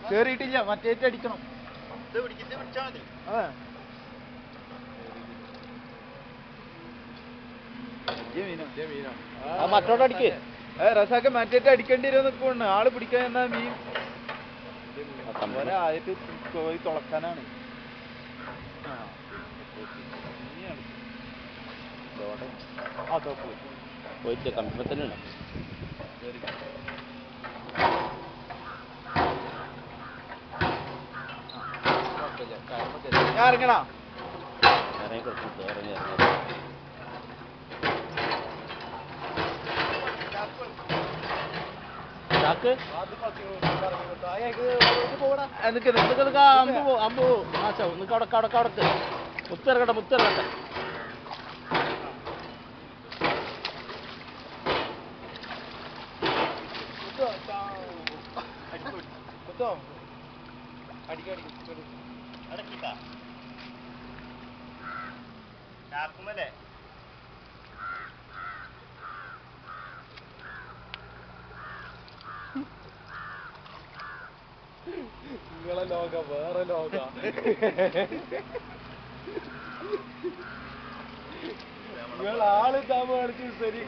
കേറിയിട്ടില്ല മറ്റേറ്റടിക്കണം മറ്റോടടിക്കേ റസാക്ക് മറ്റേറ്റ് അടിക്കേണ്ടി വരും നിൽക്കുന്നുണ്ട് ആള് പിടിക്കാൻ എന്നാ മീൻ ഒരായിട്ട് പോയി തുളക്കാനാണ് അതോ പോയിട്ട് കമ്പത്തന്നെ ഇറങ്ങണ ഇറങ്ങി കൊടുത്തു ഇറങ്ങി അമ്പോ അടക്ക് മുത്തിറങ്ങട്ടെ മുത്തിറങ്ങട്ടെ അടിക്കടിക്കും നിങ്ങളെ ലോക വേറെ ലോക നിങ്ങൾ ആള് താമ കളിച്ച് ശരി